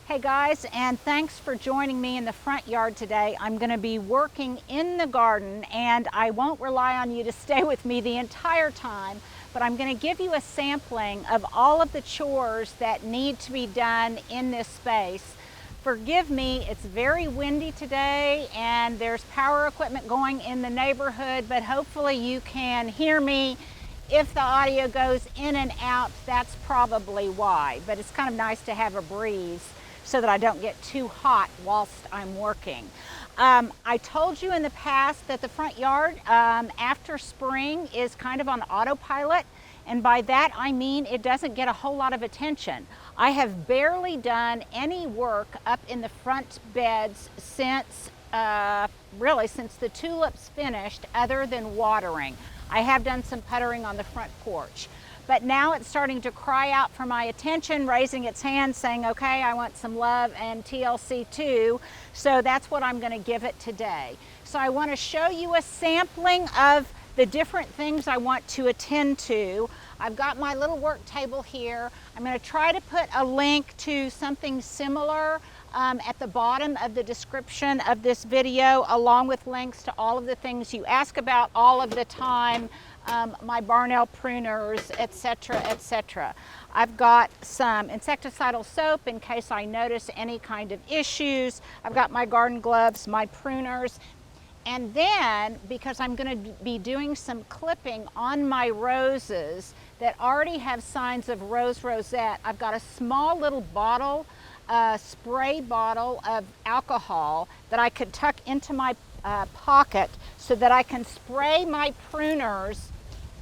Hey guys, and thanks for joining me in the front yard today. I'm going to be working in the garden, and I won't rely on you to stay with me the entire time, but I'm going to give you a sampling of all of the chores that need to be done in this space. Forgive me, it's very windy today and there's power equipment going in the neighborhood, but hopefully you can hear me. If the audio goes in and out, that's probably why, but it's kind of nice to have a breeze so that I don't get too hot whilst I'm working. I told you in the past that the front yard after spring is kind of on autopilot, and by that I mean it doesn't get a whole lot of attention. I have barely done any work up in the front beds since really since the tulips finished, other than watering. I have done some puttering on the front porch. But now it's starting to cry out for my attention, raising its hand saying, okay, I want some love and TLC too. So that's what I'm going to give it today. So I want to show you a sampling of the different things I want to attend to. I've got my little work table here. I'm going to try to put a link to something similar at the bottom of the description of this video, along with links to all of the things you ask about all of the time. My Barnel Pruners, etc., etc. I've got some insecticidal soap in case I notice any kind of issues. I've got my garden gloves, my pruners, and then because I'm going to be doing some clipping on my roses that already have signs of rose rosette, I've got a small little bottle, a spray bottle of alcohol that I could tuck into my pocket so that I can spray my pruners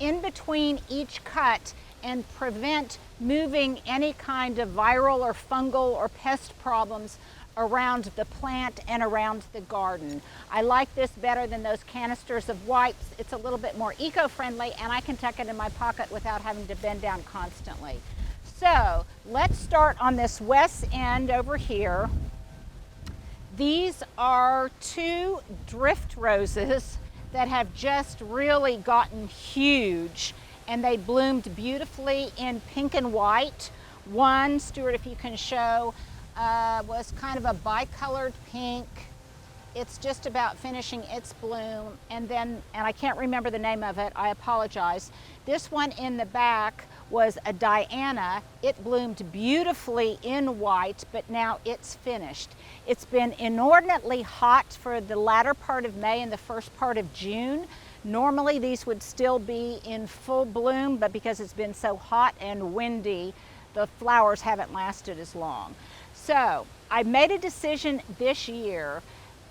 in between each cut and prevent moving any kind of viral or fungal or pest problems around the plant and around the garden. I like this better than those canisters of wipes. It's a little bit more eco-friendly, and I can tuck it in my pocket without having to bend down constantly. So let's start on this west end over here. These are two drift roses that have just really gotten huge, and they bloomed beautifully in pink and white. One, Stuart, if you can show, was kind of a bicolored pink. It's just about finishing its bloom, and I can't remember the name of it, I apologize. This one in the back was a Diana. It bloomed beautifully in white, but now it's finished. It's been inordinately hot for the latter part of May and the first part of June. Normally these would still be in full bloom, but because it's been so hot and windy, the flowers haven't lasted as long. So I made a decision this year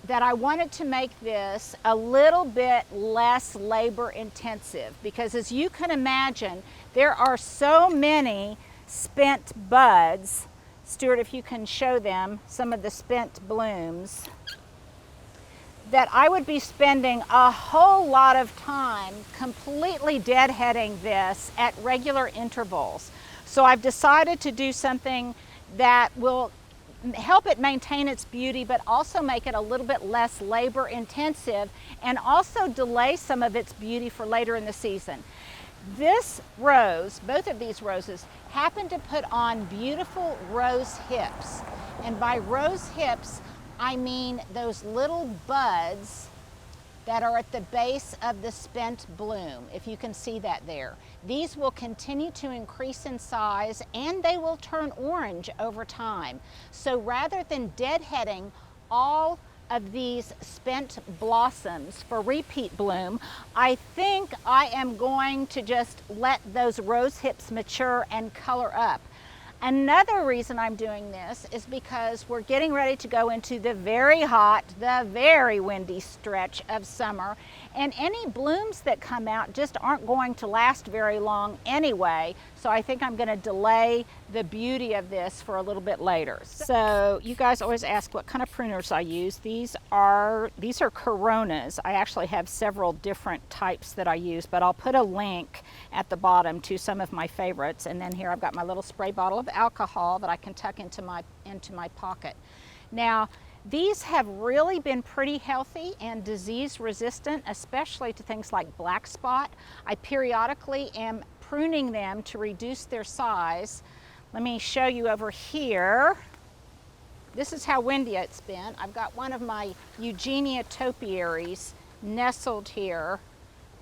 that I wanted to make this a little bit less labor intensive, because as you can imagine, there are so many spent buds. Stuart, if you can show them some of the spent blooms, that I would be spending a whole lot of time completely deadheading this at regular intervals. So I've decided to do something that will help it maintain its beauty, but also make it a little bit less labor intensive and also delay some of its beauty for later in the season. This rose, both of these roses, happen to put on beautiful rose hips. And by rose hips, I mean those little buds that are at the base of the spent bloom, if you can see that there. These will continue to increase in size, and they will turn orange over time. So rather than deadheading all of these spent blossoms for repeat bloom, I think I am going to just let those rose hips mature and color up. Another reason I'm doing this is because we're getting ready to go into the very hot, the very windy stretch of summer, and any blooms that come out just aren't going to last very long anyway. So I think I'm going to delay the beauty of this for a little bit later. So you guys always ask what kind of pruners I use. These are Coronas. I actually have several different types that I use, but I'll put a link at the bottom to some of my favorites. And then here I've got my little spray bottle of alcohol that I can tuck into my pocket. Now, these have really been pretty healthy and disease resistant, especially to things like black spot. I periodically am pruning them to reduce their size. Let me show you over here. This is how windy it's been. I've got one of my Eugenia topiaries nestled here,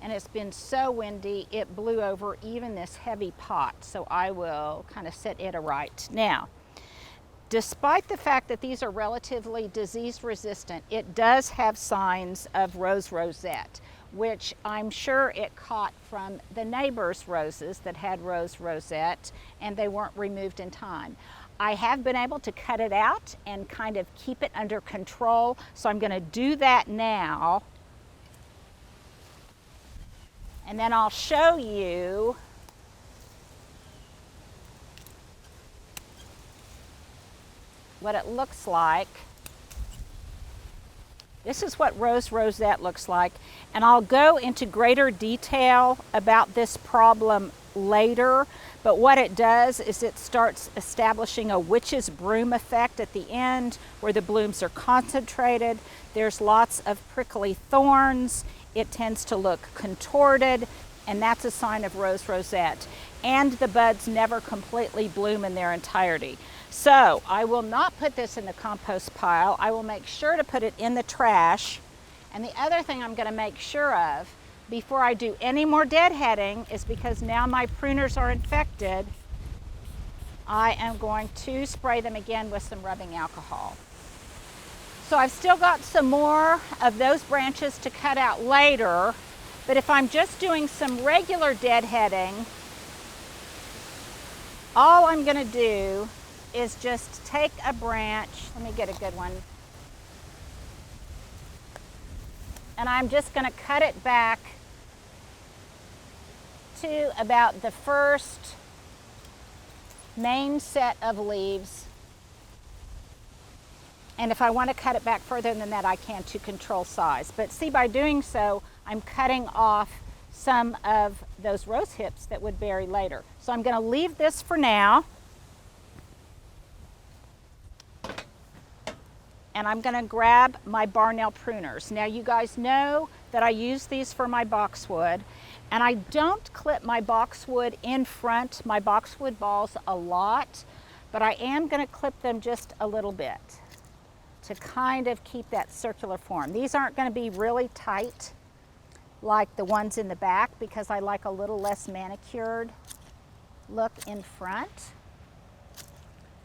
and it's been so windy it blew over even this heavy pot, so I will kind of set it aright. Now, despite the fact that these are relatively disease resistant, it does have signs of rose rosette, which I'm sure it caught from the neighbor's roses that had rose rosette and they weren't removed in time. I have been able to cut it out and kind of keep it under control, so I'm going to do that now. And then I'll show you what it looks like. This is what rose rosette looks like, and I'll go into greater detail about this problem later, but what it does is it starts establishing a witch's broom effect at the end where the blooms are concentrated. There's lots of prickly thorns. It tends to look contorted, and that's a sign of rose rosette. And the buds never completely bloom in their entirety. So I will not put this in the compost pile. I will make sure to put it in the trash. And the other thing I'm going to make sure of before I do any more deadheading is, because now my pruners are infected, I am going to spray them again with some rubbing alcohol. So I've still got some more of those branches to cut out later, but if I'm just doing some regular deadheading, all I'm going to do is just take a branch, let me get a good one, and I'm just going to cut it back to about the first main set of leaves. And if I want to cut it back further than that, I can to control size. But see, by doing so, I'm cutting off some of those rose hips that would berry later. So I'm going to leave this for now. And I'm going to grab my Barnel Pruners. Now you guys know that I use these for my boxwood, and I don't clip my boxwood in front, my boxwood balls, a lot, but I am going to clip them just a little bit to kind of keep that circular form. These aren't going to be really tight like the ones in the back, because I like a little less manicured look in front.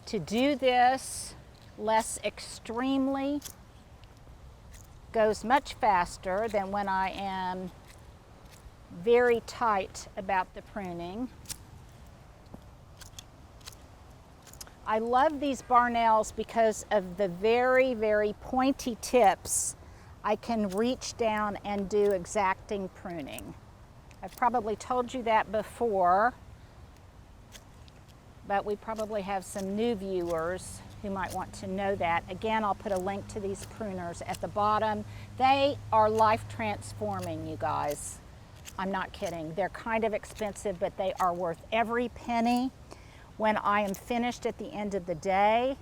To do this less extremely goes much faster than when I am very tight about the pruning. I love these Barnels because of the very, very pointy tips. I can reach down and do exacting pruning. I've probably told you that before, but we probably have some new viewers who might want to know that. Again, I'll put a link to these pruners at the bottom. They are life transforming, you guys. I'm not kidding. They're kind of expensive, but they are worth every penny. When I am finished at the end of the day,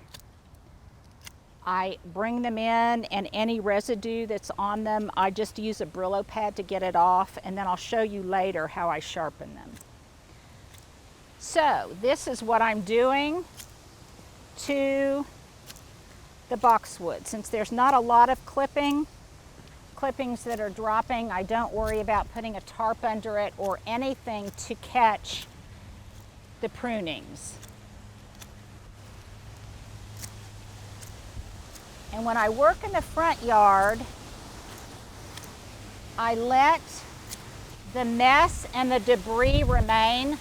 I bring them in, and any residue that's on them, I just use a Brillo pad to get it off, and then I'll show you later how I sharpen them. So this is what I'm doing to the boxwood. Since there's not a lot of clippings that are dropping, I don't worry about putting a tarp under it or anything to catch the prunings. And when I work in the front yard, I let the mess and the debris remain.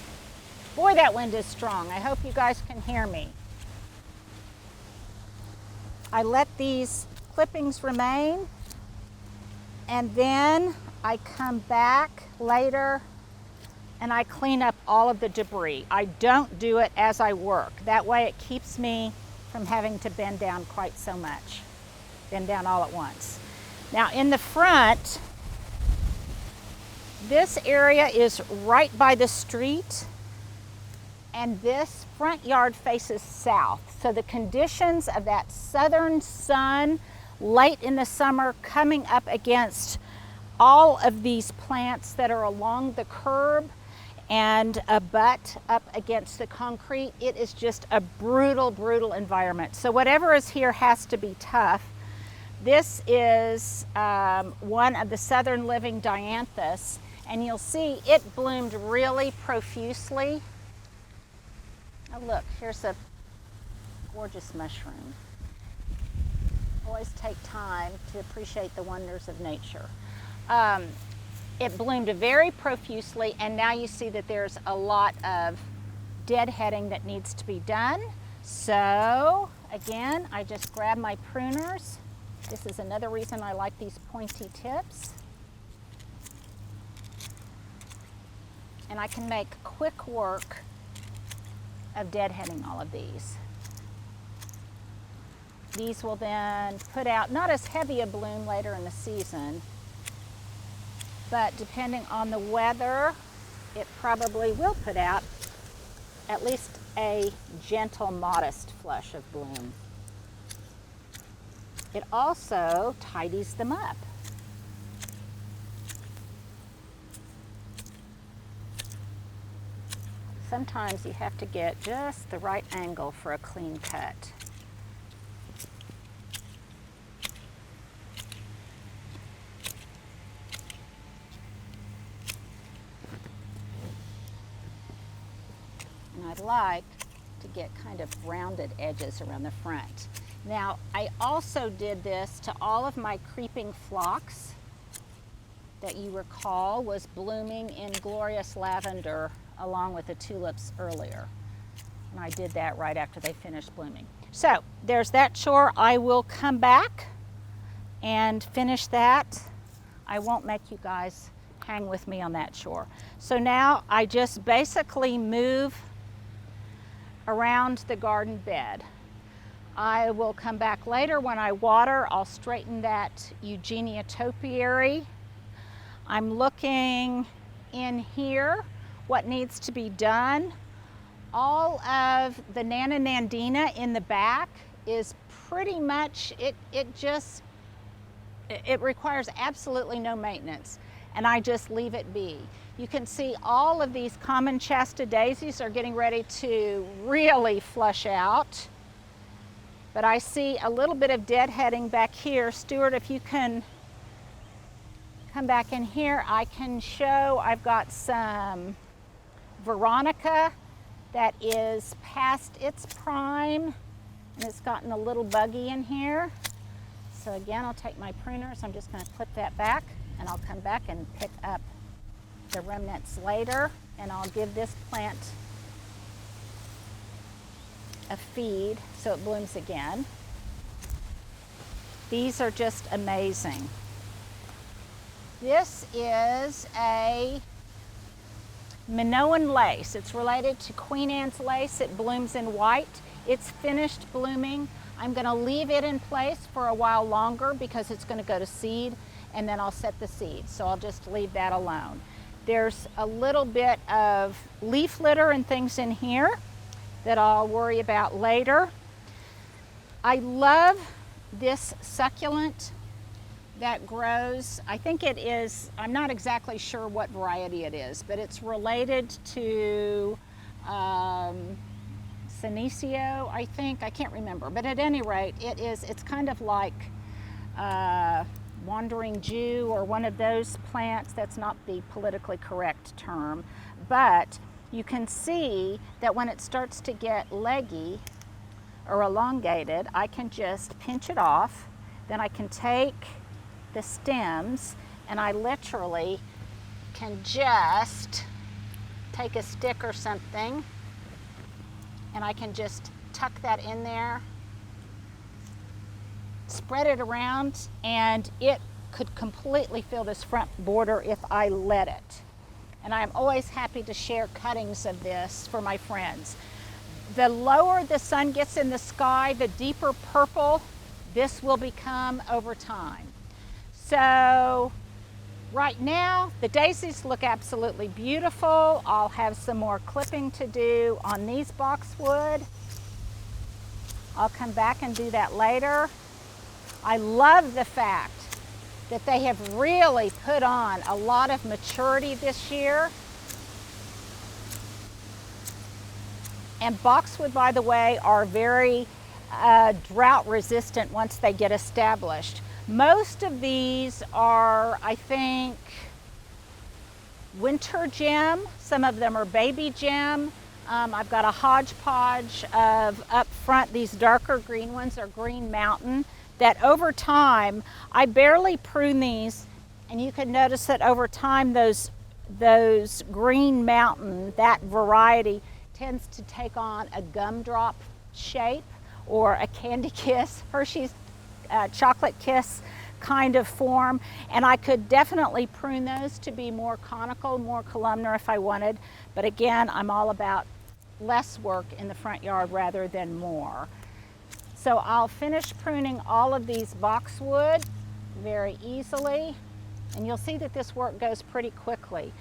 Boy, that wind is strong. I hope you guys can hear me. I let these clippings remain, and then I come back later and I clean up all of the debris. I don't do it as I work. That way it keeps me from having to bend down quite so much. Bend down all at once. Now in the front, this area is right by the street, and this front yard faces south. So the conditions of that southern sun late in the summer coming up against all of these plants that are along the curb and a butt up against the concrete. It is just a brutal, brutal environment. So whatever is here has to be tough. This is one of the southern living dianthus, and you'll see it bloomed really profusely. Oh look, here's a gorgeous mushroom. Always take time to appreciate the wonders of nature. It bloomed very profusely, and now you see that there's a lot of deadheading that needs to be done. So again, I just grab my pruners. This is another reason I like these pointy tips. And I can make quick work of deadheading all of these. These will then put out not as heavy a bloom later in the season, but depending on the weather, it probably will put out at least a gentle, modest flush of bloom. It also tidies them up. Sometimes you have to get just the right angle for a clean cut. And I'd like to get kind of rounded edges around the front. Now, I also did this to all of my creeping phlox that you recall was blooming in glorious lavender along with the tulips earlier. And I did that right after they finished blooming. So there's that chore. I will come back and finish that. I won't make you guys hang with me on that chore. So now I just basically move around the garden bed. I will come back later when I water. I'll straighten that Eugenia topiary. I'm looking in here what needs to be done. All of the Nana Nandina in the back is pretty much, it requires absolutely no maintenance, and I just leave it be. You can see all of these common Shasta daisies are getting ready to really flush out. But I see a little bit of deadheading back here. Stuart, if you can come back in here, I can show I've got some Veronica that is past its prime, and it's gotten a little buggy in here. So again, I'll take my pruners. I'm just going to clip that back, and I'll come back and pick up the remnants later, and I'll give this plant a feed so it blooms again. These are just amazing. This is a Minoan lace. It's related to Queen Anne's lace. It blooms in white. It's finished blooming. I'm going to leave it in place for a while longer because it's going to go to seed, and then I'll set the seed. So I'll just leave that alone. There's a little bit of leaf litter and things in here that I'll worry about later. I love this succulent that grows, I think it is, I'm not exactly sure what variety it is, but it's related to Senecio, I think. I can't remember, but at any rate, it's kind of like wandering Jew or one of those plants. That's not the politically correct term, but you can see that when it starts to get leggy or elongated, I can just pinch it off. Then I can take the stems and I literally can just take a stick or something and I can just tuck that in there, spread it around, and it could completely fill this front border if I let it. And I'm always happy to share cuttings of this for my friends. The lower the sun gets in the sky, the deeper purple this will become over time. So right now, the daisies look absolutely beautiful. I'll have some more clipping to do on these boxwood. I'll come back and do that later. I love the fact that they have really put on a lot of maturity this year. And boxwood, by the way, are very drought resistant once they get established. Most of these are, I think, winter gem. Some of them are baby gem. I've got a hodgepodge of up front. These darker green ones are green mountain, that over time, I barely prune these, and you can notice that over time those green mountain, that variety, tends to take on a gumdrop shape or a candy kiss, Hershey's chocolate kiss kind of form. And I could definitely prune those to be more conical, more columnar if I wanted. But again, I'm all about less work in the front yard rather than more. So I'll finish pruning all of these boxwood very easily. And you'll see that this work goes pretty quickly.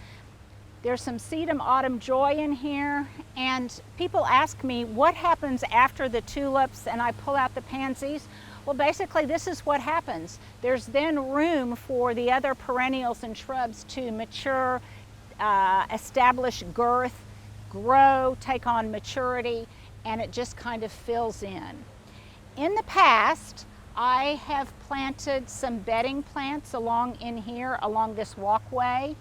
There's some sedum autumn joy in here, and people ask me what happens after the tulips and I pull out the pansies. Well, basically this is what happens. There's then room for the other perennials and shrubs to mature, establish girth, grow, take on maturity, and it just kind of fills in. In the past, I have planted some bedding plants along in here, along this walkway.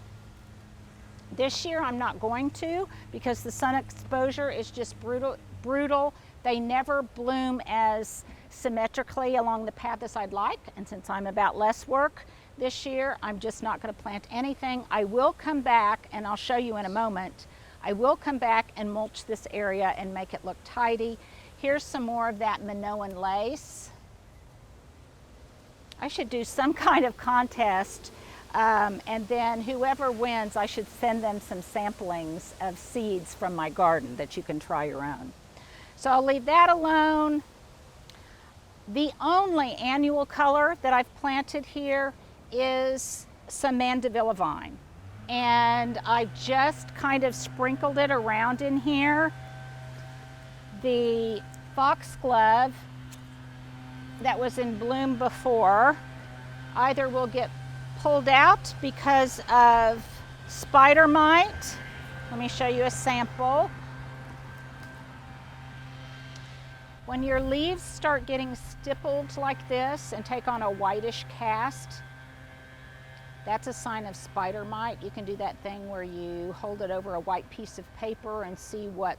This year I'm not going to, because the sun exposure is just brutal. They never bloom as symmetrically along the path as I'd like, and since I'm about less work this year, I'm just not going to plant anything. I will come back, and I'll show you in a moment. I will come back and mulch this area and make it look tidy. Here's some more of that Minoan lace. I should do some kind of contest, and then whoever wins, I should send them some samplings of seeds from my garden that you can try your own. So I'll leave that alone. The only annual color that I've planted here is some mandevilla vine. And I just kind of sprinkled it around in here. The foxglove that was in bloom before either will get pulled out because of spider mite. Let me show you a sample. When your leaves start getting stippled like this and take on a whitish cast, that's a sign of spider mite. You can do that thing where you hold it over a white piece of paper and see what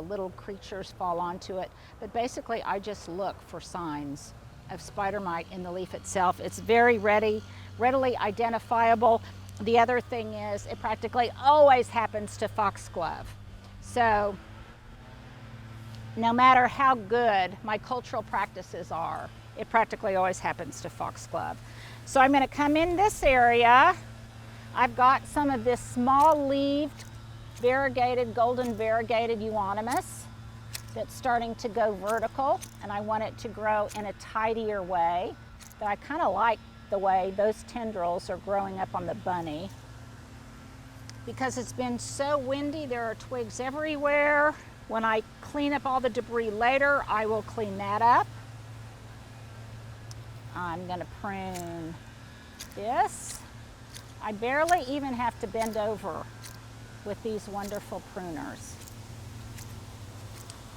little creatures fall onto it. But basically, I just look for signs of spider mite in the leaf itself. It's very readily identifiable. The other thing is, it practically always happens to foxglove. So no matter how good my cultural practices are, it practically always happens to foxglove. So I'm going to come in this area. I've got some of this small-leaved golden variegated euonymus that's starting to go vertical, and I want it to grow in a tidier way. But I kind of like the way those tendrils are growing up on the bunny. Because it's been so windy, there are twigs everywhere. When I clean up all the debris later, I will clean that up. I'm going to prune this. I barely even have to bend over with these wonderful pruners.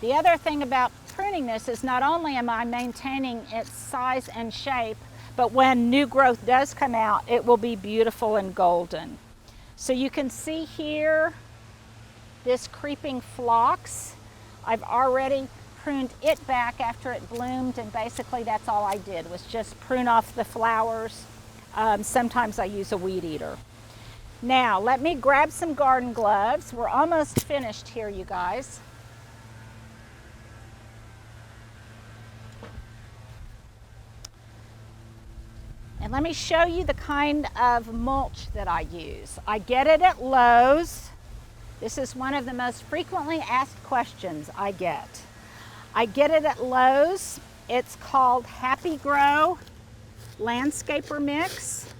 The other thing about pruning this is not only am I maintaining its size and shape, but when new growth does come out, it will be beautiful and golden. So you can see here this creeping phlox. I've already pruned it back after it bloomed, and basically that's all I did was just prune off the flowers. Sometimes I use a weed eater. Now let me grab some garden gloves. We're almost finished here, you guys. And let me show you the kind of mulch that I use. I get it at Lowe's. This is one of the most frequently asked questions I get. I get it at Lowe's. It's called Happy Grow Landscaper Mix.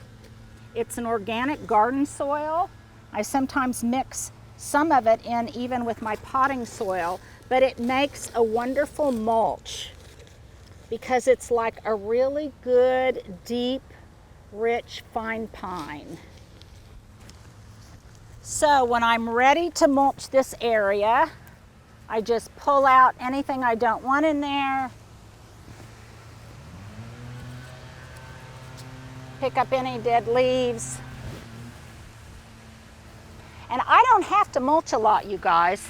It's an organic garden soil. I sometimes mix some of it in even with my potting soil, but it makes a wonderful mulch because it's like a really good, deep, rich, fine pine. So when I'm ready to mulch this area, I just pull out anything I don't want in there. Pick up any dead leaves. And I don't have to mulch a lot, you guys,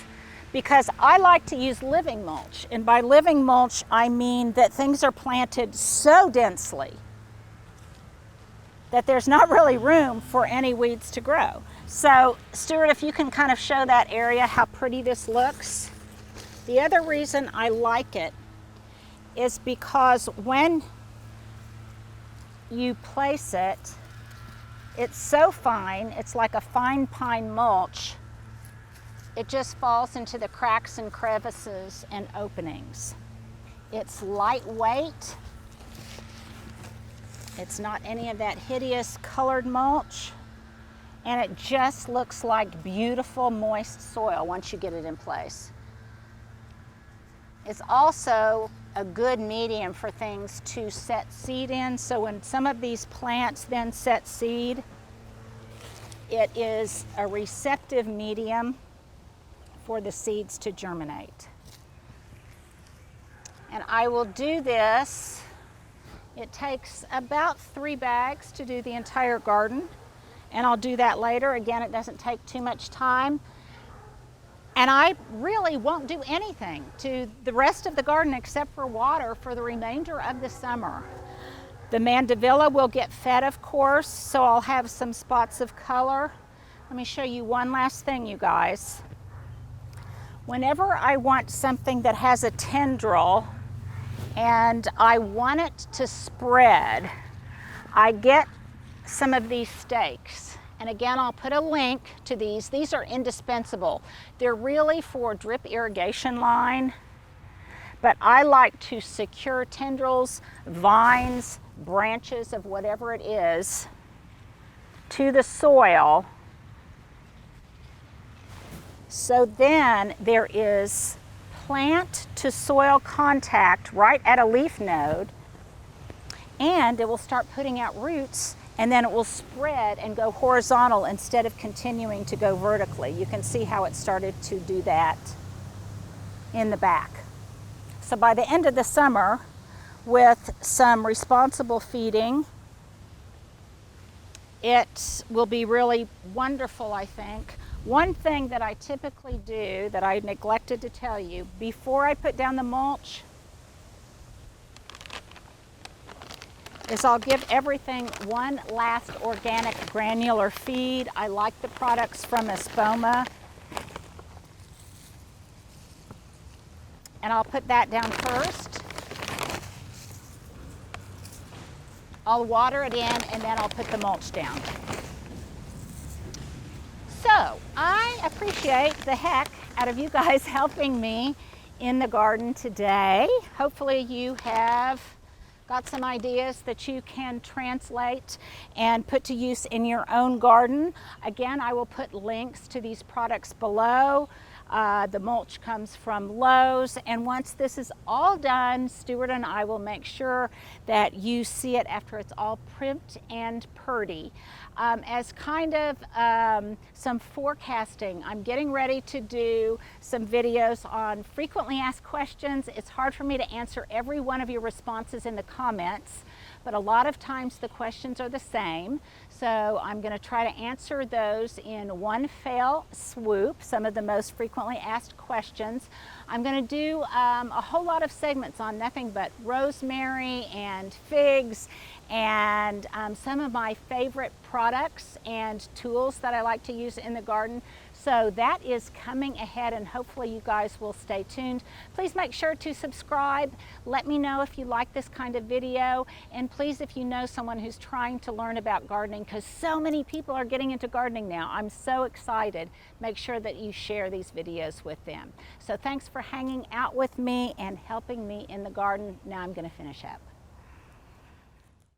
because I like to use living mulch. And by living mulch, I mean that things are planted so densely that there's not really room for any weeds to grow. So, Stuart, if you can kind of show that area how pretty this looks. The other reason I like it is because when you place it, it's so fine, it's like a fine pine mulch. It just falls into the cracks and crevices and openings. It's lightweight. It's not any of that hideous colored mulch. And it just looks like beautiful moist soil once you get it in place. It's also a good medium for things to set seed in. So when some of these plants then set seed, it is a receptive medium for the seeds to germinate. And I will do this. It takes about 3 bags to do the entire garden. And I'll do that later. Again, it doesn't take too much time. And I really won't do anything to the rest of the garden except for water for the remainder of the summer. The mandevilla will get fed, of course, so I'll have some spots of color. Let me show you one last thing, you guys. Whenever I want something that has a tendril and I want it to spread, I get some of these stakes. And again, I'll put a link to these. These are indispensable. They're really for drip irrigation line, but I like to secure tendrils, vines, branches of whatever it is to the soil. So then there is plant to soil contact right at a leaf node, and it will start putting out roots, and then it will spread and go horizontal instead of continuing to go vertically. You can see how it started to do that in the back. So by the end of the summer, with some responsible feeding, it will be really wonderful, I think. One thing that I typically do that I neglected to tell you, before I put down the mulch, is I'll give everything one last organic granular feed. I like the products from Espoma. And I'll put that down first. I'll water it in and then I'll put the mulch down. So I appreciate the heck out of you guys helping me in the garden today. Hopefully you have got some ideas that you can translate and put to use in your own garden. Again, I will put links to these products below. The mulch comes from Lowe's, and once this is all done, Stuart and I will make sure that you see it after it's all primped and purdy. As kind of some forecasting, I'm getting ready to do some videos on frequently asked questions. It's hard for me to answer every one of your responses in the comments, but a lot of times the questions are the same. So I'm going to try to answer those in one fell swoop, some of the most frequently asked questions. I'm going to do a whole lot of segments on nothing but rosemary and figs and some of my favorite products and tools that I like to use in the garden. So that is coming ahead, and hopefully you guys will stay tuned. Please make sure to subscribe. Let me know if you like this kind of video, and please, if you know someone who's trying to learn about gardening, because so many people are getting into gardening now. I'm so excited. Make sure that you share these videos with them. So thanks for hanging out with me and helping me in the garden. Now I'm going to finish up.